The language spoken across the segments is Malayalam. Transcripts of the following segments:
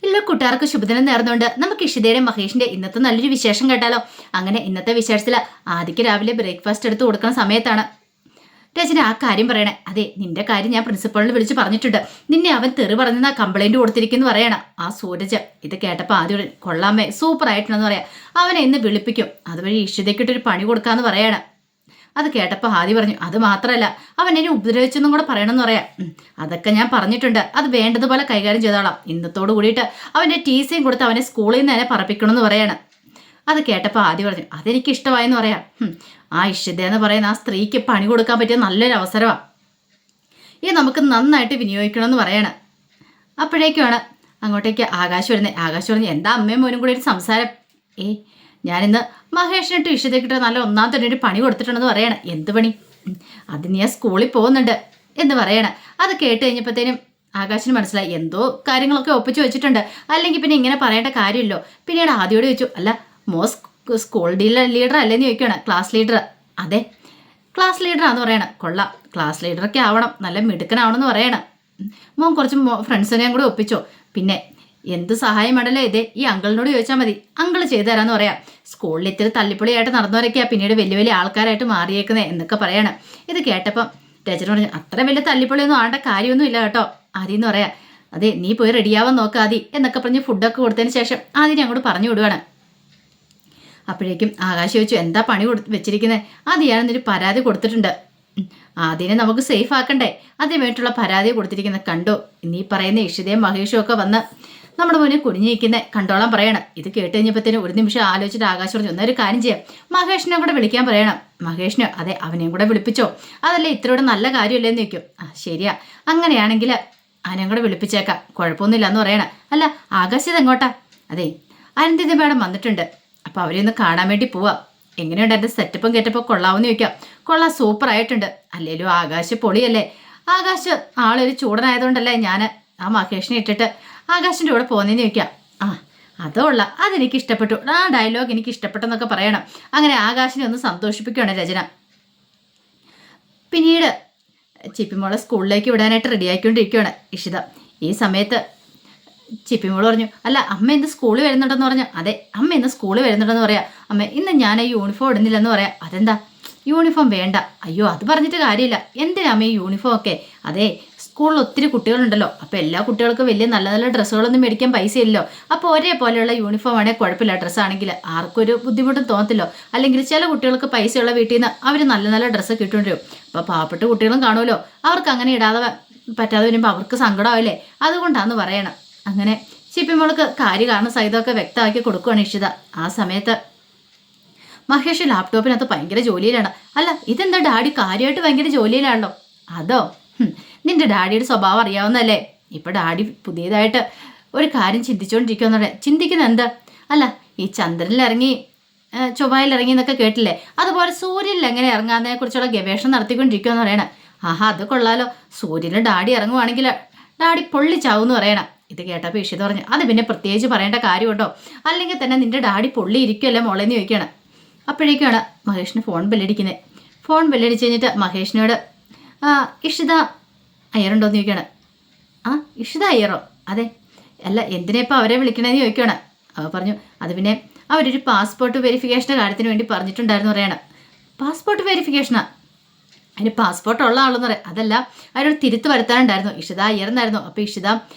എല്ലാ കൂട്ടുകാർക്ക് ശുഭദിനം നേർന്നുകൊണ്ട് നമുക്ക് ഇഷിതയുടെ മഹേഷിന്റെ ഇന്നത്തെ നല്ലൊരു വിശേഷം കേട്ടാലോ. അങ്ങനെ ഇന്നത്തെ വിശേഷത്തിൽ ആദിക്ക് രാവിലെ ബ്രേക്ക്ഫാസ്റ്റ് എടുത്ത് കൊടുക്കുന്ന സമയത്താണ് രചന ആ കാര്യം പറയണേ. അതെ, നിന്റെ കാര്യം ഞാൻ പ്രിൻസിപ്പളിനെ വിളിച്ച് പറഞ്ഞിട്ടുണ്ട്. നിന്നെ അവൻ തെറി പറഞ്ഞ കംപ്ലൈന്റ് കൊടുത്തിരിക്കുന്നു പറയണം ആ സൂരജ്. ഇത് കേട്ടപ്പോൾ ആദ്യം കൊള്ളാമേ, സൂപ്പർ ആയിട്ടുണ്ടെന്ന് പറയാം. അവനെ ഇന്ന് വിളിപ്പിക്കും, അതുവഴി ഇഷിതയ്ക്കിട്ടൊരു പണി കൊടുക്കാന്ന് പറയണം. അത് കേട്ടപ്പോൾ ആദ്യം പറഞ്ഞു, അത് മാത്രമല്ല അവൻ എന്നെ ഉപദ്രവിച്ചെന്നും കൂടെ പറയണമെന്ന് പറയാം. അതൊക്കെ ഞാൻ പറഞ്ഞിട്ടുണ്ട്, അത് വേണ്ടതുപോലെ കൈകാര്യം ചെയ്തോളാം. ഇന്നത്തോട് കൂടിയിട്ട് അവൻ്റെ ടീസിയും കൊടുത്ത് അവനെ സ്കൂളിൽ നിന്ന് തന്നെ പറപ്പിക്കണമെന്ന് പറയാണ്. അത് കേട്ടപ്പോൾ ആദ്യം പറഞ്ഞു, അതെനിക്ക് ഇഷ്ടമായെന്ന് പറയാം. ആ ഇഷിത എന്ന് പറയുന്ന ആ സ്ത്രീക്ക് പണി കൊടുക്കാൻ പറ്റിയ നല്ലൊരു അവസരമാണ്, ഇത് നമുക്ക് നന്നായിട്ട് വിനിയോഗിക്കണമെന്ന് പറയണം. അപ്പോഴേക്കുമാണ് അങ്ങോട്ടേക്ക് ആകാശ് വരുന്നത്. ആകാശ് പറഞ്ഞു, എന്താ അമ്മയും മോനും കൂടി ഒരു സംസാരം? ഞാനിന്ന് മഹേഷിനിട്ട് ഇഷിതയ്ക്കിട്ട് നല്ല ഒന്നാം തന്നെ ഒരു പണി കൊടുത്തിട്ടുണ്ടെന്ന് പറയണം. എന്ത് പണി? അതിന് ഞാൻ സ്കൂളിൽ പോകുന്നുണ്ട് എന്ന് പറയണം. അത് കേട്ട് കഴിഞ്ഞപ്പോഴത്തേനും ആകാശിന് മനസ്സിലായി, എന്തോ കാര്യങ്ങളൊക്കെ ഒപ്പിച്ച് വെച്ചിട്ടുണ്ട്, അല്ലെങ്കിൽ പിന്നെ ഇങ്ങനെ പറയേണ്ട കാര്യമില്ലോ. പിന്നീട് ആദ്യോട് ചോദിച്ചു, അല്ല സ്കൂൾ ലീഡർ അല്ലേന്ന് ചോദിക്കുകയാണ്. Class leader. അതെ, ക്ലാസ് ലീഡറാന്ന് പറയണം. കൊള്ളാം, ക്ലാസ് ലീഡറൊക്കെ ആവണം, നല്ല മിടുക്കനാവണമെന്ന് പറയണം. മോൻ കുറച്ച് ഫ്രണ്ട്സിനെയും കൂടെ ഒപ്പിച്ചോ. പിന്നെ എന്ത് സഹായം വേണ്ടല്ലോ ഇതേ ഈ അങ്കിളിനോട് ചോദിച്ചാൽ മതി, അങ്കിൾ ചെയ്തു തരാമെന്ന് പറയാം. സ്കൂളിൽ ഇത്തിരി തല്ലിപ്പൊളിയായിട്ട് നടന്നവരൊക്കെയാ പിന്നീട് വലിയ വലിയ ആൾക്കാരായിട്ട് മാറിയേക്കുന്നത് എന്നൊക്കെ പറയണം. ഇത് കേട്ടപ്പം രചന പറഞ്ഞു, അത്ര വലിയ തല്ലിപ്പൊളിയൊന്നും ആണ്ട കാര്യമൊന്നും ഇല്ല കേട്ടോ ആദ്യം എന്ന് പറയാം. അതെ, നീ പോയി റെഡിയാവാൻ നോക്കാം ആദി എന്നൊക്കെ പറഞ്ഞ് ഫുഡൊക്കെ കൊടുത്തതിന് ശേഷം ആദ്യം അങ്ങോട്ട് പറഞ്ഞു വിടുവാണ്. അപ്പോഴേക്കും ആകാശ് ചോദിച്ചു, എന്താ പണി വെച്ചിരിക്കുന്നത്? അത് ഞാനെന്നൊരു പരാതി കൊടുത്തിട്ടുണ്ട്. ആദ്യനെ നമുക്ക് സേഫ് ആക്കണ്ടേ, അതിനുവേണ്ടിയിട്ടുള്ള പരാതി കൊടുത്തിരിക്കുന്നത്. കണ്ടോ, നീ പറയുന്ന ഇഷിതയും മഹേഷും ഒക്കെ വന്ന് നമ്മുടെ മുന്നിൽ കുനിഞ്ഞിരിക്കുന്നത് കണ്ടോളാൻ പറയണം. ഇത് കേട്ട് കഴിഞ്ഞപ്പോഴത്തേനും ഒരു നിമിഷം ആലോചിച്ചിട്ട് ആകാശ് പറഞ്ഞു, ഒന്നൊരു കാര്യം ചെയ്യാം, മഹേഷിനെ കൂടെ വിളിക്കാൻ പറയണം. മഹേഷിന് അതെ, അവനെയും കൂടെ വിളിപ്പിച്ചോ, അതല്ലേ ഇത്രയോടെ നല്ല കാര്യമില്ലെന്ന് ചോദിക്കും. ശരിയാ, അങ്ങനെയാണെങ്കിൽ അവനെയും കൂടെ വിളിപ്പിച്ചേക്കാം, കുഴപ്പമൊന്നുമില്ല എന്ന് പറയണം. അല്ല ആകാശ് ഇതെങ്ങോട്ടാ? അതെ, അനന്തിത മേഡം വന്നിട്ടുണ്ട്, അപ്പോൾ അവരെയൊന്ന് കാണാൻ വേണ്ടി പോവാം. എങ്ങനെയുണ്ട് എൻ്റെ സെറ്റപ്പും കെറ്റപ്പും കൊള്ളാമെന്ന് ചോദിക്കാം. കൊള്ളാം, സൂപ്പർ ആയിട്ടുണ്ട്. അല്ലേലും ആകാശ് പൊളിയല്ലേ. ആകാശ് ആളൊരു ചൂടനായതുകൊണ്ടല്ലേ ഞാൻ ആ മഹേഷിനെ ഇട്ടിട്ട് ആകാശിൻ്റെ കൂടെ പോകുന്നതെന്ന് ചോദിക്കാം. അതുള്ള അതെനിക്ക് ഇഷ്ടപ്പെട്ടു, ആ ഡയലോഗ് എനിക്ക് ഇഷ്ടപ്പെട്ടെന്നൊക്കെ പറയണം. അങ്ങനെ ആകാശിനെ ഒന്ന് സന്തോഷിപ്പിക്കുകയാണ് രചന. പിന്നീട് ചിപ്പിമോളെ സ്കൂളിലേക്ക് വിടാനായിട്ട് റെഡിയാക്കിക്കൊണ്ടിരിക്കുകയാണ് ഇഷിത. ഈ സമയത്ത് ചിപ്പിമോള് പറഞ്ഞു, അല്ല അമ്മ ഇന്ന് സ്കൂളിൽ വരുന്നുണ്ടെന്ന് പറഞ്ഞു. അതെ, അമ്മ ഇന്ന് സ്കൂളിൽ വരുന്നുണ്ടെന്ന് പറയാം. അമ്മ ഇന്ന് ഞാൻ ഈ യൂണിഫോം ഇടുന്നില്ലെന്ന് പറയാം. അതെന്താ യൂണിഫോം വേണ്ട? അയ്യോ, അത് പറഞ്ഞിട്ട് കാര്യമില്ല. എന്തിനാ അമ്മ ഈ യൂണിഫോം ഒക്കെ? അതെ, സ്കൂളിൽ ഒത്തിരി കുട്ടികളുണ്ടല്ലോ, അപ്പോൾ എല്ലാ കുട്ടികൾക്കും വലിയ നല്ല നല്ല ഡ്രസ്സുകളൊന്നും മേടിക്കാൻ പൈസയില്ലല്ലോ. അപ്പോൾ ഒരേപോലെയുള്ള യൂണിഫോം ആണെങ്കിൽ കുഴപ്പമില്ല, ഡ്രസ്സാണെങ്കിൽ ആർക്കും ഒരു ബുദ്ധിമുട്ടും തോന്നത്തില്ലോ. അല്ലെങ്കിൽ ചില കുട്ടികൾക്ക് പൈസയുള്ള വീട്ടിൽ നിന്ന് അവർ നല്ല നല്ല ഡ്രസ്സ് കിട്ടുകൊണ്ടിരും. അപ്പോൾ പാവപ്പെട്ട കുട്ടികളും കാണുമല്ലോ, അവർക്ക് അങ്ങനെ ഇടാതെ പറ്റാതെ വരുമ്പോൾ അവർക്ക് സങ്കടമാവില്ലേ, അതുകൊണ്ടാന്ന് പറയണം. അങ്ങനെ ചിപ്പിമോൾക്ക് കാര്യം കാരണം സഹിതമൊക്കെ വ്യക്തമാക്കി കൊടുക്കുകയാണ് ഇഷിത. ആ സമയത്ത് മഹേഷ് ലാപ്ടോപ്പിനകത്ത് ഭയങ്കര ജോലിയിലാണ്. അല്ല ഇതെന്താ ഡാഡി കാര്യമായിട്ട് ഭയങ്കര ജോലിയിലാണല്ലോ? അതോ നിന്റെ ഡാഡിയുടെ സ്വഭാവം അറിയാവുന്നല്ലേ. ഇപ്പം ഡാഡി പുതിയതായിട്ട് ഒരു കാര്യം ചിന്തിച്ചുകൊണ്ടിരിക്കുമെന്നേ. ചിന്തിക്കുന്ന എന്താ? അല്ല ഈ ചന്ദ്രനിലിറങ്ങി ചൊവ്വയിലിറങ്ങി എന്നൊക്കെ കേട്ടില്ലേ, അതുപോലെ സൂര്യനിൽ എങ്ങനെ ഇറങ്ങാന്നതിനെ കുറിച്ചുള്ള ഗവേഷണം നടത്തിക്കൊണ്ടിരിക്കുമെന്ന് പറയണേ. അത് കൊള്ളാലോ, സൂര്യനിൽ ഡാഡി ഇറങ്ങുവാണെങ്കിൽ ഡാഡി പൊള്ളിച്ചാവൂന്ന് പറയണം. ഇത് കേട്ടപ്പോൾ ഇഷിത പറഞ്ഞു, അത് പിന്നെ പ്രത്യേകിച്ച് പറയേണ്ട കാര്യമുണ്ടോ? അല്ലെങ്കിൽ തന്നെ നിന്റെ ഡാഡി പൊള്ളി ഇരിക്കുമല്ലേ മോളേന്ന് ചോദിക്കുകയാണ്. അപ്പോഴേക്കാണ് മഹേഷിന് ഫോൺ ബെല്ലടിക്കുന്നത്. ഫോൺ ബെല്ലടിച്ച് കഴിഞ്ഞിട്ട് മഹേഷിനോട് ഇഷിത അയ്യറുണ്ടോയെന്ന് ചോദിക്കുകയാണ്. ഇഷിത അയ്യറോ? അതെ. അല്ല എന്തിനാ ഇപ്പം അവരെ വിളിക്കണമെന്ന് ചോദിക്കുകയാണ്. അവർ പറഞ്ഞു, അത് പിന്നെ അവരൊരു പാസ്പോർട്ട് വെരിഫിക്കേഷൻ്റെ കാര്യത്തിന് വേണ്ടി പറഞ്ഞിട്ടുണ്ടായിരുന്നു പറയണം. പാസ്പോർട്ട് വെരിഫിക്കേഷനാ? അതിന് പാസ്പോർട്ട് ഉള്ള ആളെന്ന് പറയാം. അതല്ല, അവരോട് തിരുത്ത് വരുത്താനുണ്ടായിരുന്നു. ഇഷിത അയ്യർന്നായിരുന്നു. അപ്പോൾ ഇഷിത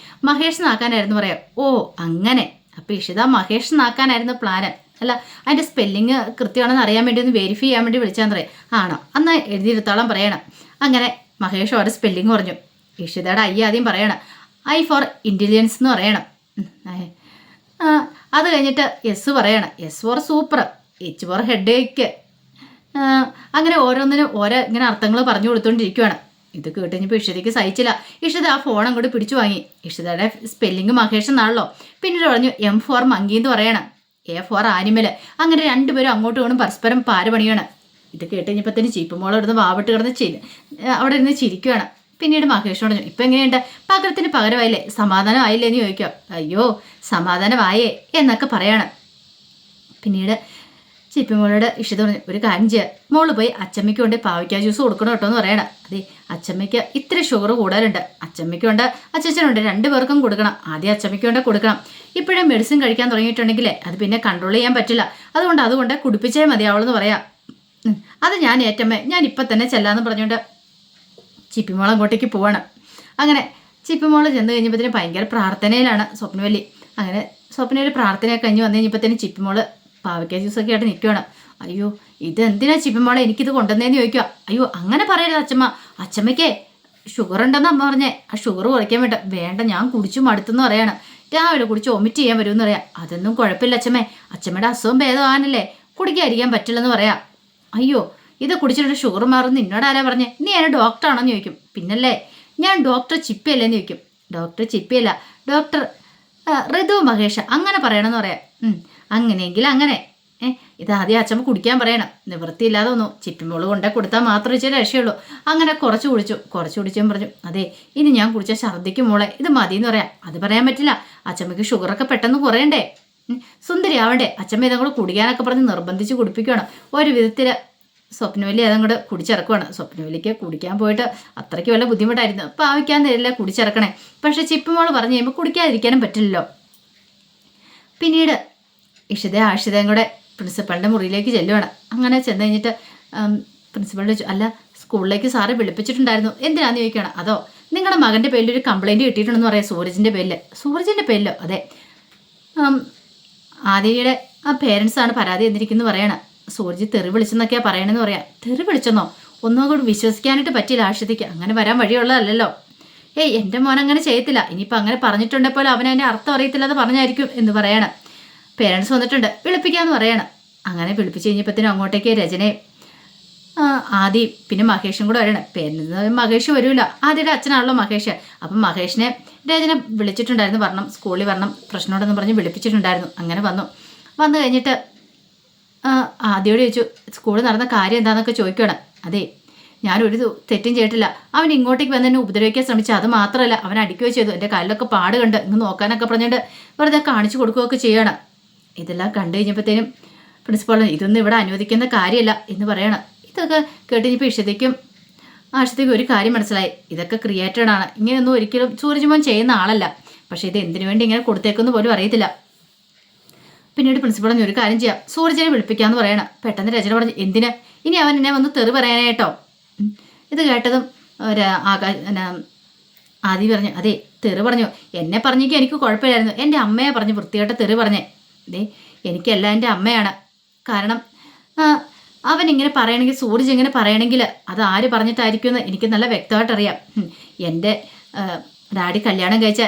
മഹേഷ് നാക്കാനായിരുന്നു പറയാം. ഓ അങ്ങനെ, അപ്പോൾ ഇഷിത മഹേഷ് നാക്കാനായിരുന്നു പ്ലാന്. അല്ല അതിൻ്റെ സ്പെല്ലിങ് കൃത്യമാണെന്ന് അറിയാൻ വേണ്ടി ഒന്ന് വെരിഫൈ ചെയ്യാൻ വേണ്ടി വിളിച്ചാന്ന് പറയാം. ആണോ, എന്നാൽ എഴുതിയിരുത്തോളം പറയണം. അങ്ങനെ മഹേഷ് അവരുടെ സ്പെല്ലിങ് പറഞ്ഞു. ഇഷിതയുടെ ഐ ആദ്യം പറയണം, ഐ ഫോർ ഇൻ്റലിജൻസ് എന്ന് പറയണം. അത് കഴിഞ്ഞിട്ട് എസ് പറയണം, S for super, H for headache. അങ്ങനെ ഓരോന്നിനും ഓരോ ഇങ്ങനെ അർത്ഥങ്ങൾ പറഞ്ഞു കൊടുത്തുകൊണ്ടിരിക്കുകയാണ്. ഇത് കേട്ട് കഴിഞ്ഞപ്പോൾ ഇഷിതയ്ക്ക് സഹിച്ചില്ല. ഇഷിത ആ ഫോൺ അങ്ങോട്ട് പിടിച്ചു വാങ്ങി. ഇഷിതയുടെ സ്പെല്ലിങ് മഹേഷ് എന്നാണല്ലോ. പിന്നീട് പറഞ്ഞു എം ഫോർ മങ്കി എന്ന് പറയണം, എ ഫോർ ആനിമൽ. അങ്ങനെ രണ്ടുപേരും അങ്ങോട്ടും ഇങ്ങോട്ടും പരസ്പരം പാരപണിയാണ്. ഇത് കേട്ട് കഴിഞ്ഞപ്പോഴത്തേന് ചീപ്പുമോളം ഇടുന്ന് വാവിട്ട് കിടന്ന് അവിടെ ഇരുന്ന് ചിരിക്കുകയാണ്. പിന്നീട് മഹേഷ് പറഞ്ഞു, ഇപ്പം എങ്ങനെയുണ്ട്, പകരത്തിന് പകരമായില്ലേ, സമാധാനമായില്ലേ എന്ന് ചോദിക്കുക. അയ്യോ സമാധാനമായേ എന്നൊക്കെ പറയാണ്. പിന്നീട് ചിപ്പിമോളോട് ഇഷിത പറഞ്ഞു, ഒരു കാര്യം ചെയ്യുക, മോള് പോയി അച്ചമ്മയ്ക്ക് കൊണ്ട് പാവയ്ക്ക ജ്യൂസ് കൊടുക്കണം കേട്ടോ എന്ന് പറയണം. അതെ, അച്ചമ്മയ്ക്ക് ഇത്തിരി ഷുഗർ കൂടുതലുണ്ട്, അച്ചമ്മയ്ക്കുണ്ട് അച്ഛനുണ്ട്, 2 പേർക്കും കൊടുക്കണം. ആദ്യം അച്ചമ്മയ്ക്ക് കൊണ്ട് കൊടുക്കണം. ഇപ്പോഴും മെഡിസിൻ കഴിക്കാൻ തുടങ്ങിയിട്ടുണ്ടെങ്കിൽ അത് പിന്നെ കൺട്രോൾ ചെയ്യാൻ പറ്റില്ല. അതുകൊണ്ട് കുടിപ്പിച്ചേ മതിയാവുള്ളൂ പറയാം. അത് ഞാൻ ഏറ്റമ്മേ, ഞാൻ ഇപ്പം തന്നെ ചെല്ലാന്ന് പറഞ്ഞുകൊണ്ട് ചിപ്പിമോൾ അങ്ങോട്ടേക്ക് പോവാണ്. അങ്ങനെ ചിപ്പിമോൾ ചെന്ന് കഴിഞ്ഞപ്പോഴത്തേന് ഭയങ്കര പ്രാർത്ഥനയിലാണ് സ്വപ്നവല്ലി. അങ്ങനെ സ്വപ്നയിൽ പ്രാർത്ഥനയൊക്കെ കഴിഞ്ഞ് വന്നു കഴിഞ്ഞപ്പോഴത്തേന് ചിപ്പിമോള് പാവയ്ക്ക ജ്യൂസൊക്കെ ആയിട്ട് നിൽക്കുകയാണ്. അയ്യോ, ഇതെന്തിനാ ചിപ്പിമോളെ എനിക്കിത് കൊണ്ടുവന്നേന്ന് ചോദിക്കുക. അയ്യോ അങ്ങനെ പറയരുത് അച്ഛമ്മ, അച്ഛമ്മയ്ക്കേ ഷുഗർ ഉണ്ടെന്ന് അമ്മ പറഞ്ഞേ, ആ ഷുഗർ കുറയ്ക്കാൻ വേണ്ട ഞാൻ കുടിച്ചു മടുത്തെന്ന് പറയാണ്. രാവിലെ കുടിച്ച് വൊമിറ്റ് ചെയ്യാൻ വരുമെന്ന് പറയാം. അതൊന്നും കുഴപ്പമില്ല അച്ഛമ്മേ, അച്ഛമ്മയുടെ അസുഖം ഭേദമാകാനല്ലേ, കുടിക്കാതിരിക്കാൻ പറ്റില്ലെന്ന് പറയാം. അയ്യോ, ഇത് കുടിച്ചിട്ട് ഷുഗർ മാറും നിന്നോട് ആരാ പറഞ്ഞേ, നീ എന്നെ ഡോക്ടറാണെന്ന് ചോദിക്കും. പിന്നല്ലേ, ഞാൻ ഡോക്ടർ ചിപ്പിയല്ലേന്ന് ചോദിക്കും. ഡോക്ടർ ചിപ്പിയല്ല, ഡോക്ടർ ഋതു മഹേഷ് അങ്ങനെ പറയണമെന്ന് പറയാം. അങ്ങനെയെങ്കിൽ അങ്ങനെ ഇത് ആദ്യം അച്ഛമ്മ കുടിക്കാൻ പറയണം. നിവൃത്തിയില്ലാതെ ഒന്നു ചിപ്പിമോള് കൊണ്ടേ കൊടുത്താൽ മാത്രമേ ഇച്ചിരി രക്ഷയുള്ളൂ. അങ്ങനെ കുറച്ച് കുടിച്ചും പറഞ്ഞു, അതെ ഇനി ഞാൻ കുടിച്ച ഛർദ്ദിക്കും മോളെ, ഇത് മതിയെന്ന് പറയാം. അത് പറയാൻ പറ്റില്ല, അച്ഛമ്മയ്ക്ക് ഷുഗറൊക്കെ പെട്ടെന്ന് കുറയണ്ടേ, സുന്ദരി ആവണ്ടേ. അച്ഛമ്മ ഇതും കൂടെ കുടിക്കാനൊക്കെ പറഞ്ഞ് നിർബന്ധിച്ച് കുടിപ്പിക്കുകയാണ്. ഒരു വിധത്തിൽ സ്വപ്നവല്ലി അതും കൂടെ കുടിച്ചിറക്കുവാണ്. സ്വപ്നവല്ലിക്ക് കുടിക്കാൻ പോയിട്ട് അത്രയ്ക്ക് വല്ല ബുദ്ധിമുട്ടായിരുന്നു. പാവിക്കാൻ തരില്ല കുടിച്ചിറക്കണേ. പക്ഷെ ചിപ്പിമോള് പറഞ്ഞു കഴിയുമ്പോൾ കുടിക്കാതിരിക്കാനും പറ്റില്ലല്ലോ. പിന്നീട് ആഷിതയും കൂടെ പ്രിൻസിപ്പളിൻ്റെ മുറിയിലേക്ക് ചെല്ലുവാണ്. അങ്ങനെ ചെന്ന് കഴിഞ്ഞിട്ട് പ്രിൻസിപ്പളിൻ്റെ അല്ല, സ്കൂളിലേക്ക് സാറ് വിളിപ്പിച്ചിട്ടുണ്ടായിരുന്നു, എന്തിനാന്ന് ചോദിക്കുകയാണ്. അതോ നിങ്ങളുടെ മകൻ്റെ പേരിൽ ഒരു കംപ്ലയിൻറ്റ് കിട്ടിയിട്ടുണ്ടെന്ന് പറയാം, സൂരജിൻ്റെ പേരിൽ. അതെ, ആദിയുടെ പേരൻസാണ് പരാതി എന്നിരിക്കുന്നു പറയണം. സൂരജ് തെറി വിളിച്ചെന്നൊക്കെയാണ് പറയണമെന്ന് പറയാം. തെറി വിളിച്ചെന്നോ? ഒന്നും കൂടി വിശ്വസിക്കാനായിട്ട് പറ്റില്ല ആഷിതയ്ക്ക്, അങ്ങനെ വരാൻ വഴിയുള്ളതല്ലല്ലോ. എൻ്റെ മോൻ അങ്ങനെ ചെയ്യത്തില്ല, ഇനിയിപ്പോൾ അങ്ങനെ പറഞ്ഞിട്ടുണ്ടെങ്കിൽ അവനതിൻ്റെ അർത്ഥം അറിയത്തില്ലാതെ പറഞ്ഞായിരിക്കും എന്ന് പറയണം. പേരൻസ് വന്നിട്ടുണ്ട്, വിളിപ്പിക്കാമെന്ന് പറയണം. അങ്ങനെ വിളിപ്പിച്ച് കഴിഞ്ഞപ്പോഴത്തേനും അങ്ങോട്ടേക്ക് രചനയും ആദി പിന്നെ മഹേഷും കൂടെ വരണം. പേരൻസ് മഹേഷ് വരില്ല, ആദിയുടെ അച്ഛനാണല്ലോ മഹേഷ്. അപ്പം മഹേഷിനെ രചന വിളിച്ചിട്ടുണ്ടായിരുന്നു, വരണം സ്കൂളിൽ വരണം പ്രശ്നമുണ്ടെന്ന് പറഞ്ഞ് വിളിപ്പിച്ചിട്ടുണ്ടായിരുന്നു. അങ്ങനെ വന്നു കഴിഞ്ഞിട്ട് ആദ്യോട് ചോദിച്ചു, സ്കൂളിൽ നടന്ന കാര്യം എന്താണെന്നൊക്കെ ചോദിക്കണം. അതെ, ഞാനൊരു തെറ്റും ചെയ്തിട്ടില്ല, അവൻ ഇങ്ങോട്ടേക്ക് വന്ന് എന്നെ ഉപദ്രവിക്കാൻ ശ്രമിച്ചു, അത് മാത്രമല്ല അവൻ അടിക്കുകയോ ചെയ്തു, എൻ്റെ കാലിലൊക്കെ പാട് കണ്ട് ഇങ്ങ് നോക്കാനൊക്കെ പറഞ്ഞിട്ട് വെറുതെ കാണിച്ചു കൊടുക്കുകയൊക്കെ ചെയ്യണം. ഇതെല്ലാം കണ്ടു കഴിഞ്ഞപ്പോഴത്തേനും പ്രിൻസിപ്പാൾ ഇതൊന്നും ഇവിടെ അനുവദിക്കുന്ന കാര്യമല്ല എന്ന് പറയണം. ഇതൊക്കെ കേട്ട് കഴിഞ്ഞപ്പോൾ ഇഷതയ്ക്കും ആഷിതയ്ക്കും ഒരു കാര്യം മനസ്സിലായി, ഇതൊക്കെ ക്രിയേറ്റഡ് ആണ്, ഇങ്ങനെയൊന്നും ഒരിക്കലും സൂരജ് മോൻ ചെയ്യുന്ന ആളല്ല. പക്ഷേ ഇത് എന്തിനു വേണ്ടി ഇങ്ങനെ കൊടുത്തേക്കെന്ന് പോലും അറിയത്തില്ല. പിന്നീട് പ്രിൻസിപ്പൾ ഒരു കാര്യം ചെയ്യാം, സൂരജിനെ വിളിപ്പിക്കാമെന്ന് പറയണം. പെട്ടെന്ന് രചന പറഞ്ഞു, എന്തിന് ഇനി അവൻ എന്നെ വന്ന് തെറി പറയാനായിട്ടോ. ഇത് കേട്ടതും ആദി പറഞ്ഞു, അതെ തെറി പറഞ്ഞു, എന്നെ പറഞ്ഞേക്കും എനിക്ക് കുഴപ്പമില്ലായിരുന്നു, എൻ്റെ അമ്മയെ പറഞ്ഞ് വൃത്തിയായിട്ട് തെറി പറഞ്ഞേ. അതെ, എനിക്കല്ല എൻ്റെ അമ്മയാണ്. കാരണം അവൻ ഇങ്ങനെ പറയണമെങ്കിൽ, സൂരജ് ഇങ്ങനെ പറയണമെങ്കിൽ അത് ആര് പറഞ്ഞിട്ടായിരിക്കുമെന്ന് എനിക്ക് നല്ല വ്യക്തമായിട്ടറിയാം. എൻ്റെ ഡാഡി കല്യാണം കഴിച്ച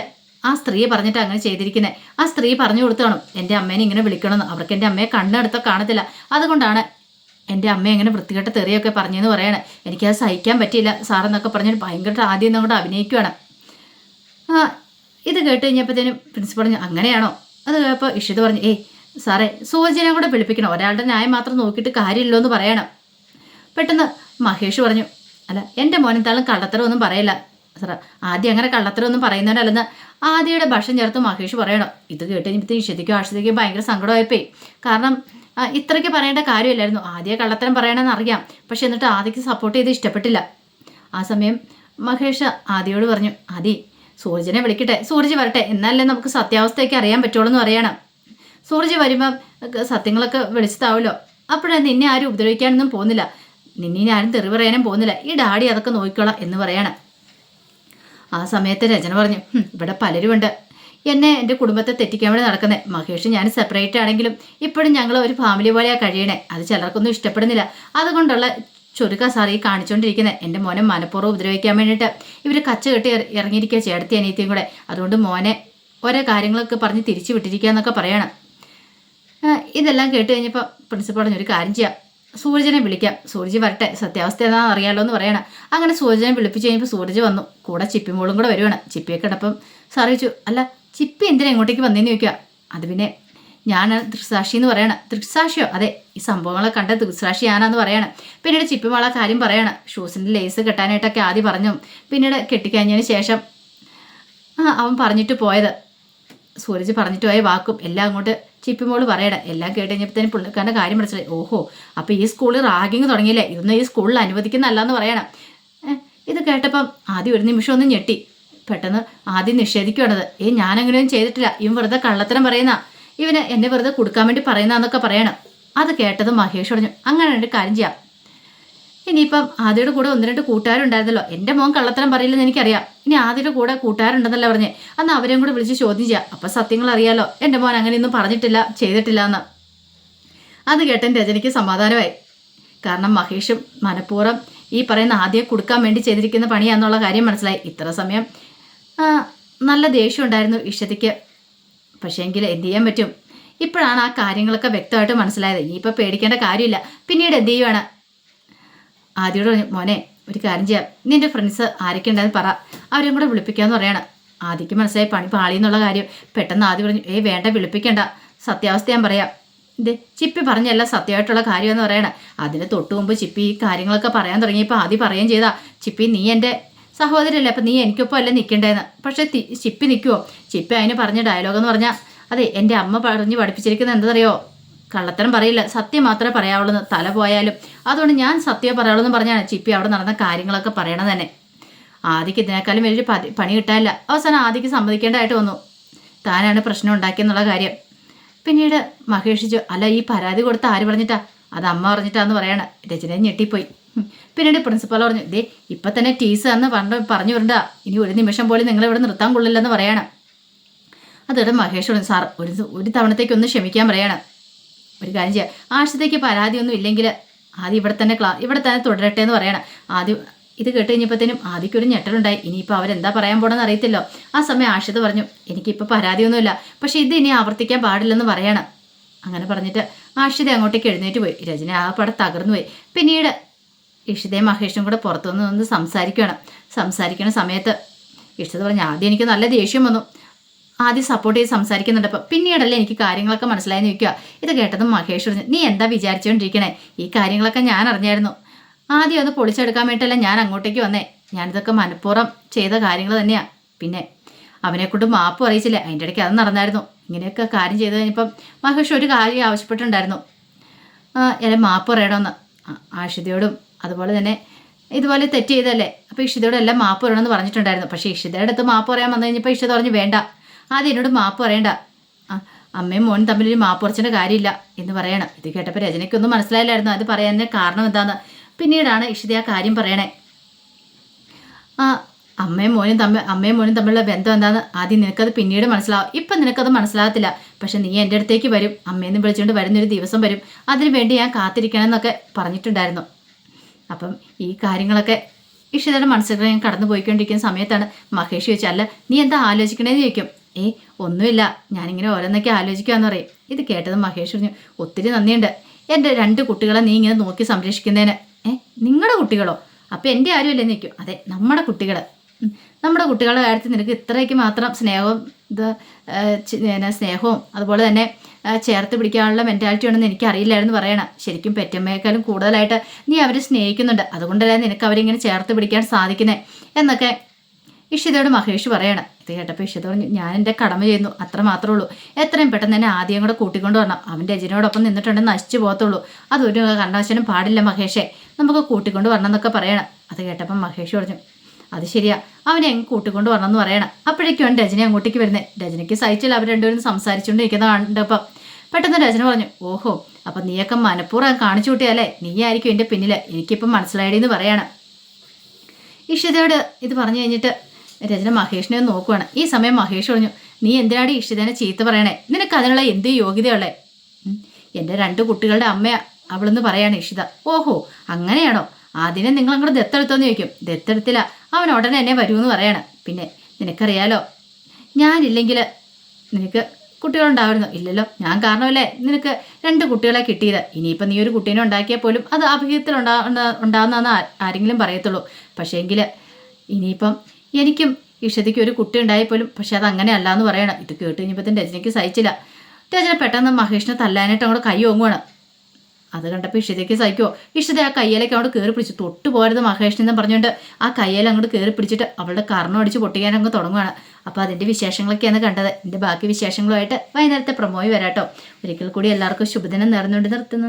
ആ സ്ത്രീ പറഞ്ഞിട്ട് അങ്ങനെ ചെയ്തിരിക്കുന്നത്. ആ സ്ത്രീ പറഞ്ഞു കൊടുത്തോണം എൻ്റെ അമ്മേനെ ഇങ്ങനെ വിളിക്കണമെന്ന്. അവർക്ക് എൻ്റെ അമ്മയെ കണ്ണെടുത്തോ കാണത്തില്ല, അതുകൊണ്ടാണ് എൻ്റെ അമ്മ എങ്ങനെ വൃത്തികെട്ട തെറിയൊക്കെ പറഞ്ഞെന്ന് പറയണം. എനിക്കത് സഹിക്കാൻ പറ്റിയില്ല സാറെന്നൊക്കെ പറഞ്ഞിട്ട് ഭയങ്കര ആദ്യം അങ്ങോട്ട് അഭിനയിക്കുകയാണ്. ഇത് കേട്ട് കഴിഞ്ഞപ്പോഴത്തേനും പ്രിൻസിപ്പൾ പറഞ്ഞു, അങ്ങനെയാണോ? അത് കേട്ടപ്പോൾ ഇഷിത പറഞ്ഞു, സാറേ സൂരജിനെ കൂടെ വിളിപ്പിക്കണം, ഒരാളുടെ ന്യായം മാത്രം നോക്കിയിട്ട് കാര്യമില്ലോ എന്ന് പറയണം. പെട്ടെന്ന് മഹേഷ് പറഞ്ഞു, അല്ല എൻ്റെ മോനെന്താളും കള്ളത്തരമൊന്നും പറയില്ല സാറേ, ആദ്യം അങ്ങനെ കള്ളത്തരമൊന്നും പറയുന്നവരല്ലെന്ന് ആദ്യയുടെ ഭക്ഷണം ചേർത്ത് മഹേഷ് പറയണം. ഇത് കേട്ട് കഴിഞ്ഞപ്പോൾ ഇഷിതയ്ക്കും ആഷിതയ്ക്കും ഭയങ്കര സങ്കടമായിപ്പോയി. കാരണം ഇത്രയ്ക്ക് പറയേണ്ട കാര്യമില്ലായിരുന്നു, ആദ്യം കള്ളത്തരം പറയണമെന്ന് അറിയാം, പക്ഷെ എന്നിട്ട് ആദ്യക്ക് സപ്പോർട്ട് ചെയ്ത് ഇഷ്ടപ്പെട്ടില്ല. ആ സമയം മഹേഷ് ആദിയോട് പറഞ്ഞു, ആദി സൂരജിനെ വിളിക്കട്ടെ, സൂരജ് വരട്ടെ, എന്നാലേ നമുക്ക് സത്യാവസ്ഥയൊക്കെ അറിയാൻ പറ്റുള്ളൂ എന്ന് പറയണം. സൂരജ് വരുമ്പം സത്യങ്ങളൊക്കെ വിളിച്ചതാവുമല്ലോ, അപ്പോഴേ നിന്നെ ആരും ഉപദ്രവിക്കാനൊന്നും പോകുന്നില്ല, നിന്നെ ആരും തെറി പറയാനും പോകുന്നില്ല, ഈ ഡാഡി അതൊക്കെ നോക്കിക്കോളാം എന്ന് പറയണം. ആ സമയത്ത് രചന പറഞ്ഞു, ഇവിടെ പലരുമുണ്ട് എന്നെ എൻ്റെ കുടുംബത്തെ തെറ്റിക്കാൻ വേണ്ടി നടക്കുന്നത്. മഹേഷ് ഞാൻ സെപ്പറേറ്റ് ആണെങ്കിലും ഇപ്പോഴും ഞങ്ങൾ ഒരു ഫാമിലി പോലെയാണ് കഴിയണേ, അത് ചിലർക്കൊന്നും ഇഷ്ടപ്പെടുന്നില്ല, അതുകൊണ്ടുള്ള ചുരുക്ക സാർ ഈ കാണിച്ചുകൊണ്ടിരിക്കുന്നത്. എൻ്റെ മോനെ മനഃപൂർവ്വം ഉപദ്രവിക്കാൻ വേണ്ടിയിട്ട് ഇവർ കച്ച കെട്ടി ഇറങ്ങിയിരിക്കുക, ചേട്ടത്തി അനിയത്തിയും കൂടെ. അതുകൊണ്ട് മോനെ ഓരോ കാര്യങ്ങളൊക്കെ പറഞ്ഞ് തിരിച്ചു വിട്ടിരിക്കുക എന്നൊക്കെ പറയണം. ഇതെല്ലാം കേട്ട് കഴിഞ്ഞപ്പോൾ പ്രിൻസിപ്പൾ പറഞ്ഞൊരു കാര്യം ചെയ്യാം, സൂരജിനെ വിളിക്കാം, സൂരജ് വരട്ടെ, സത്യാവസ്ഥ എന്താണെന്ന് അറിയാമല്ലോ എന്ന് പറയണം. അങ്ങനെ സൂരജിനെ വിളിപ്പിച്ച് കഴിഞ്ഞപ്പോൾ സൂരജ് വന്നു, കൂടെ ചിപ്പിമോളും കൂടെ വരുവാണ്. ചിപ്പിയെ കണ്ടപ്പം സാർ ചോദിച്ചു, അല്ല ചിപ്പി എന്തിനാ ഇങ്ങോട്ടേക്ക് വന്നേന്ന് ചോദിക്കുക. അത് പിന്നെ ഞാൻ ദൃക്സാക്ഷി എന്ന് പറയണം. ദൃക്സാക്ഷിയോ? അതെ, ഈ സംഭവങ്ങളെ കണ്ട ദൃക്സാക്ഷി ഞാനാന്ന് പറയണം. പിന്നീട് ചിപ്പിമോളെ കാര്യം പറയണം, ഷൂസിൻ്റെ ലേസ് കെട്ടാനായിട്ടൊക്കെ ആദ്യം പറഞ്ഞു, പിന്നീട് കെട്ടിക്കഴിഞ്ഞതിന് ശേഷം അവൻ പറഞ്ഞിട്ട് പോയത്, സൂരജ് പറഞ്ഞിട്ട് പോയ വാക്കും എല്ലാം അങ്ങോട്ട് ചിപ്പിമോള് പറയണേ. എല്ലാം കേട്ട് കഴിഞ്ഞപ്പോഴത്തേനും പുള്ളിക്കാരൻ്റെ കാര്യം മനസ്സിലായി. ഓഹോ, അപ്പോൾ ഈ സ്കൂളിൽ റാഗിങ് തുടങ്ങിയില്ലേ, ഇതൊന്നും ഈ സ്കൂളിൽ അനുവദിക്കുന്നതല്ലെന്ന് പറയണം. ഇത് കേട്ടപ്പം ആദ്യം ഒരു നിമിഷം ഒന്ന് ഞെട്ടി. പെട്ടെന്ന് ആദ്യം നിഷേധിക്കുകയാണത്. ഞാനങ്ങനെയൊന്നും ചെയ്തിട്ടില്ല, ഇവൻ വെറുതെ കള്ളത്തരം പറയുന്ന, ഇവന് എന്നെ വെറുതെ കൊടുക്കാൻ വേണ്ടി പറയുന്നതെന്നൊക്കെ പറയണം. അത് കേട്ടത് മഹേഷ് പറഞ്ഞു, അങ്ങനെ ഒരു കാര്യം ചെയ്യാം, ഇനിയിപ്പം ആദ്യയുടെ കൂടെ 1-2 കൂട്ടുകാരുണ്ടായിരുന്നല്ലോ, എൻ്റെ മോൻ കള്ളത്തരം പറയില്ലെന്ന് എനിക്കറിയാം, ഇനി ആദ്യയുടെ കൂടെ കൂട്ടുകാരുണ്ടെന്നല്ല പറഞ്ഞേ, അന്ന് അവരെയും കൂടെ വിളിച്ച് ചോദ്യം ചെയ്യാം, അപ്പം സത്യങ്ങൾ അറിയാലോ എൻ്റെ മോൻ അങ്ങനെയൊന്നും പറഞ്ഞിട്ടില്ല ചെയ്തിട്ടില്ല എന്ന്. അത് കേട്ടൻ രജനിക്ക് സമാധാനമായി. കാരണം മഹേഷും മനഃപൂർവ്വം ഈ പറയുന്ന ആദ്യം കൊടുക്കാൻ വേണ്ടി ചെയ്തിരിക്കുന്ന പണിയാന്നുള്ള കാര്യം മനസ്സിലായി. ഇത്ര സമയം നല്ല ദേഷ്യം ഉണ്ടായിരുന്നു ഇഷതിക്ക്. പക്ഷേ എങ്കിൽ എന്ത് ചെയ്യാൻ പറ്റും, ഇപ്പോഴാണ് ആ കാര്യങ്ങളൊക്കെ വ്യക്തമായിട്ട് മനസ്സിലായത്. ഇനിയിപ്പോൾ പേടിക്കേണ്ട കാര്യമില്ല. പിന്നീട് എന്ത് ചെയ്യുവാണ്, ആദ്യയോട് പറഞ്ഞു, മോനെ ഒരു കാര്യം ചെയ്യാം, നിൻ്റെ ഫ്രണ്ട്സ് ആരൊക്കെ ഉണ്ടായെന്ന് പറ, അവരെയും കൂടെ വിളിപ്പിക്കാമെന്ന് പറയാണ്. ആദ്യക്ക് മനസ്സിലായി പണി പാളി എന്നുള്ള കാര്യം. പെട്ടെന്ന് ആദ്യം പറഞ്ഞു, വേണ്ട വിളിപ്പിക്കേണ്ട, സത്യാവസ്ഥ ഞാൻ പറയാം. ഇത് ചിപ്പി പറഞ്ഞല്ല സത്യമായിട്ടുള്ള കാര്യമെന്ന് പറയണം. അതിന് തൊട്ട് മുമ്പ് ചിപ്പി ഈ കാര്യങ്ങളൊക്കെ പറയാൻ തുടങ്ങിയപ്പോൾ ആദ്യം പറയുകയും ചെയ്താ, ചിപ്പി നീ എൻ്റെ സഹോദരല്ലേ, അപ്പം നീ എനിക്കൊപ്പം അല്ലേ നിൽക്കേണ്ടതെന്ന്. പക്ഷേ ചിപ്പി നിൽക്കുമോ? ചിപ്പി അതിന് പറഞ്ഞ ഡയലോഗെന്ന് പറഞ്ഞാൽ, അതെ എൻ്റെ അമ്മ പറഞ്ഞ് പഠിപ്പിച്ചിരിക്കുന്നത് എന്താണെന്നറിയോ, കള്ളത്തരം പറയില്ല, സത്യം മാത്രമേ പറയാവുള്ളൂ, തല പോയാലും. അതുകൊണ്ട് ഞാൻ സത്യം പറയാവുള്ളൂ എന്ന് പറഞ്ഞാണ് ചിപ്പി അവിടെ നടന്ന കാര്യങ്ങളൊക്കെ പറയണത് തന്നെ. ആദിക്ക് ഇതിനേക്കാളും വലിയൊരു പണി കിട്ടാനില്ല. അവസാനം ആദിക്ക് സമ്മതിക്കേണ്ടതായിട്ട് വന്നു, താനാണ് പ്രശ്നം ഉണ്ടാക്കിയെന്നുള്ള കാര്യം. പിന്നീട് മഹേഷിച്ചു, അല്ല ഈ പരാതി കൊടുത്ത ആര് പറഞ്ഞിട്ടാ? അത് അമ്മ പറഞ്ഞിട്ടാന്ന് പറയണ. രചന ഞെട്ടിപ്പോയി. പിന്നീട് പ്രിൻസിപ്പൽ പറഞ്ഞു, ഇതേ ഇപ്പം തന്നെ ടീസ് എന്ന് പറഞ്ഞു വരണ്ട, ഇനി ഒരു നിമിഷം പോലും നിങ്ങളിവിടെ നിർത്താൻ കൊള്ളില്ലെന്ന് പറയണം. അതോടെ മഹേഷ് പറഞ്ഞു, സാർ ഒരു തവണത്തേക്കൊന്ന് ക്ഷമിക്കാൻ പറയണം. ഒരു കാര്യം ചെയ്യാം, ആശത്തേക്ക് പരാതിയൊന്നും ഇല്ലെങ്കിൽ ആദ്യം ഇവിടെ തന്നെ തുടരട്ടെ എന്ന് പറയണം. ആദ്യം ഇത് കേട്ട് കഴിഞ്ഞപ്പോഴത്തേനും ആദ്യക്കൊരു ഞെട്ടലുണ്ടായി. ഇനിയിപ്പോൾ അവരെന്താ പറയാൻ പോണെന്ന് അറിയത്തില്ലോ. ആ സമയം ആഷിത പറഞ്ഞു, എനിക്കിപ്പോൾ പരാതിയൊന്നുമില്ല, പക്ഷേ ഇത് ഇനി ആവർത്തിക്കാൻ പാടില്ലെന്ന് പറയണം. അങ്ങനെ പറഞ്ഞിട്ട് ആഷിത അങ്ങോട്ടേക്ക് എഴുന്നേറ്റ് പോയി. രചന ആ പടം തകർന്നു പോയി. പിന്നീട് ഇഷിതയും മഹേഷും കൂടെ പുറത്തുനിന്ന് വന്ന് സംസാരിക്കണ സമയത്ത് ഇഷിത പറഞ്ഞു, ആദ്യം എനിക്ക് നല്ല ദേഷ്യം വന്നു, ആദ്യം സപ്പോർട്ട് ചെയ്ത് സംസാരിക്കുന്നുണ്ടപ്പോൾ, പിന്നീടല്ലേ എനിക്ക് കാര്യങ്ങളൊക്കെ മനസ്സിലായെന്ന് ചോദിക്കുക. ഇത് കേട്ടതും മഹേഷ് പറഞ്ഞു, നീ എന്താ വിചാരിച്ചുകൊണ്ടിരിക്കണേ, ഈ കാര്യങ്ങളൊക്കെ ഞാൻ അറിഞ്ഞായിരുന്നു. ആദ്യം അത് പൊളിച്ചെടുക്കാൻ വേണ്ടിയിട്ടല്ല ഞാൻ അങ്ങോട്ടേക്ക് വന്നേ, ഞാനിതൊക്കെ മനഃപൂർവ്വം ചെയ്ത കാര്യങ്ങൾ തന്നെയാണ്. പിന്നെ അവനെക്കൊണ്ട് മാപ്പ് അറിയിച്ചില്ലേ, അതിൻ്റെ ഇടയ്ക്ക് അത് നടന്നായിരുന്നു. ഇങ്ങനെയൊക്കെ കാര്യം ചെയ്ത് കഴിഞ്ഞപ്പം മഹേഷ് ഒരു കാര്യം ആവശ്യപ്പെട്ടിട്ടുണ്ടായിരുന്നു, മാപ്പ് പറയണമെന്ന് ആഷിതയോടും. അതുപോലെ തന്നെ ഇതുപോലെ തെറ്റ് ചെയ്തല്ലേ, അപ്പോൾ ഇഷിതയോട് എല്ലാം മാപ്പ് പറയണമെന്ന് പറഞ്ഞിട്ടുണ്ടായിരുന്നു. പക്ഷേ ഇഷിതയുടെ അടുത്ത് മാപ്പ് പറയാൻ വന്നു കഴിഞ്ഞപ്പോൾ ഇഷിത പറഞ്ഞു, വേണ്ട, ആദ്യം എന്നോട് മാപ്പ് പറയണ്ട, അമ്മയും മോനും തമ്മിലൊരു മാപ്പ് കുറച്ചിൻ്റെ കാര്യമില്ല എന്ന് പറയണം. ഇത് കേട്ടപ്പോൾ രചനയ്ക്കൊന്നും മനസ്സിലായില്ലായിരുന്നു അത് പറയാൻ കാരണം എന്താന്ന്. പിന്നീടാണ് ഇഷിത ആ കാര്യം പറയണേ. അമ്മയും മോനും തമ്മിലുള്ള ബന്ധം എന്താണെന്ന് ആദ്യം നിനക്കത് പിന്നീട് മനസ്സിലാവും, ഇപ്പം നിനക്കത് മനസ്സിലാകത്തില്ല. പക്ഷെ നീ എൻ്റെ അടുത്തേക്ക് വരും, അമ്മയെന്ന് വിളിച്ചുകൊണ്ട് വരുന്നൊരു ദിവസം വരും, അതിനു വേണ്ടി ഞാൻ കാത്തിരിക്കണം എന്നൊക്കെ പറഞ്ഞിട്ടുണ്ടായിരുന്നു. അപ്പം ഈ കാര്യങ്ങളൊക്കെ ഇഷിതയുടെ മനസ്സിൽ ഞാൻ കടന്നു പോയിക്കൊണ്ടിരിക്കുന്ന സമയത്താണ് മഹേഷ് ചോദിച്ചാൽ, അല്ല നീ എന്താ ആലോചിക്കണേന്ന് ചോദിക്കും. ഒന്നുമില്ല, ഞാനിങ്ങനെ ഓരോന്നൊക്കെ ആലോചിക്കാമെന്ന് പറയും. ഇത് കേട്ടത് മഹേഷ് പറഞ്ഞു, ഒത്തിരി നന്ദിയുണ്ട് എൻ്റെ 2 കുട്ടികളെ നീ ഇങ്ങനെ നോക്കി സംരക്ഷിക്കുന്നതിന്. നിങ്ങളുടെ കുട്ടികളോ? അപ്പം എൻ്റെ ആരുമല്ലേ നിൽക്കും? അതെ, നമ്മുടെ കുട്ടികളുടെ കാര്യത്തിൽ നിനക്ക് ഇത്രയ്ക്ക് മാത്രം സ്നേഹവും അതുപോലെ തന്നെ ചേർത്ത് പിടിക്കാനുള്ള മെൻറ്റാലിറ്റി ഉണ്ടെന്ന് എനിക്കറിയില്ലായിരുന്നു പറയണം. ശരിക്കും പെറ്റമ്മയേക്കാളും കൂടുതലായിട്ട് നീ അവരെ സ്നേഹിക്കുന്നുണ്ട്, അതുകൊണ്ടല്ലേ നിനക്ക് അവരിങ്ങനെ ചേർത്ത് പിടിക്കാൻ സാധിക്കുന്നത് എന്നൊക്കെ ഇഷിതയോട് മഹേഷ് പറയണം. ഇത് കേട്ടപ്പോൾ ഇഷിത പറഞ്ഞു, ഞാൻ എൻ്റെ കടമ ചെയ്യുന്നു, അത്ര മാത്രമേ ഉള്ളൂ. എത്രയും പെട്ടെന്ന് തന്നെ ആദ്യം കൂടെ കൂട്ടിക്കൊണ്ട് വരണം, അവൻ രജനയോടൊപ്പം നിന്നിട്ടുണ്ടെങ്കിൽ നശിച്ചു പോകത്തുള്ളൂ. അതൊരു കാരണവശാലും പാടില്ല മഹേഷേ, നമുക്ക് കൂട്ടിക്കൊണ്ട് വരണം എന്നൊക്കെ പറയണം. അത് കേട്ടപ്പം മഹേഷ് പറഞ്ഞു, അത് ശരിയാ, അവനെ അങ്ങ് കൂട്ടിക്കൊണ്ട് വരണം എന്ന് പറയണം. അപ്പോഴേക്കും രജന അങ്ങോട്ടേക്ക് വരുന്നത്. രജനയ്ക്ക് സഹിച്ചില്ല അവർ രണ്ടുപേരും സംസാരിച്ചുകൊണ്ടിരിക്കുന്നത് കണ്ടപ്പം. പെട്ടെന്ന് രജന പറഞ്ഞു, ഓഹോ, അപ്പം നീയൊക്കെ മനഃപൂർവ്വം കാണിച്ചു കൂട്ടിയല്ലേ, നീ ആയിരിക്കും എൻ്റെ പിന്നിൽ, എനിക്കിപ്പം മനസ്സിലായതെന്ന് പറയണം. ഇഷിതയോട് ഇത് പറഞ്ഞു കഴിഞ്ഞിട്ട് രചന മഹേഷിനെ നോക്കുവാണ്. ഈ സമയം മഹേഷ് പറഞ്ഞു, നീ എന്തിനാണ് ഇഷിതനെ ചീത്ത പറയണേ, നിനക്ക് അതിനുള്ള എന്ത് യോഗ്യതയുള്ളേ? എൻ്റെ 2 കുട്ടികളുടെ അമ്മ അവളെന്ന് പറയാണ് ഇഷിത. ഓഹോ, അങ്ങനെയാണോ? ആദ്യം നിങ്ങൾ അങ്ങോട്ട് ദത്തെടുത്തോന്ന് ചോദിക്കും. ദത്തെടുത്തില്ല, അവൻ ഉടനെ എന്നെ വരുമെന്ന് പറയാണ്. പിന്നെ നിനക്കറിയാലോ, ഞാനില്ലെങ്കിൽ നിനക്ക് കുട്ടികളുണ്ടാവുമായിരുന്നു. ഇല്ലല്ലോ, ഞാൻ കാരണമല്ലേ നിനക്ക് 2 കുട്ടികളെ കിട്ടിയത്. ഇനിയിപ്പം നീ ഒരു കുട്ടീനെ ഉണ്ടാക്കിയാൽ പോലും അത് അഭിഹിതത്തിൽ ഉണ്ടാകുന്നതെന്ന് ആരെങ്കിലും പറയത്തുള്ളൂ. പക്ഷേ എങ്കിൽ ഇനിയിപ്പം എനിക്കും ഇഷതിക്ക് ഒരു കുട്ടി ഉണ്ടായപ്പോലും, പക്ഷെ അത് അങ്ങനെ അല്ല എന്ന് പറയണം. ഇത് കേട്ട് കഴിഞ്ഞപ്പോൾ രജനയ്ക്ക് സഹിച്ചില്ല. രജന പെട്ടെന്ന് മഹേഷിനെ തല്ലാനായിട്ട് അങ്ങോട്ട് കൈ ഓങ്ങുവാണ്. അത് കണ്ടപ്പോൾ ഇഷിതയ്ക്ക് സഹിക്കുമോ? ഇഷിത ആ കയ്യിലേക്ക് അങ്ങോട്ട് കയറി പിടിച്ചു. തൊട്ട് പോരുത് മഹേഷിനെന്ന് പറഞ്ഞുകൊണ്ട് ആ കയ്യിൽ അങ്ങോട്ട് കയറി പിടിച്ചിട്ട് അവളുടെ കർണം അടിച്ച് പൊട്ടിക്കാൻ അങ്ങ് തുടങ്ങുകയാണ്. അപ്പോൾ അതിൻ്റെ വിശേഷങ്ങളൊക്കെയാണ് കണ്ടത്. ഇതിൻ്റെ ബാക്കി വിശേഷങ്ങളുമായിട്ട് വൈകുന്നേരത്തെ പ്രൊമോയിൽ വരാട്ടോ. ഒരിക്കൽ കൂടി എല്ലാവർക്കും ശുഭദിനം നേർന്നുകൊണ്ട് നിർത്തുന്നു.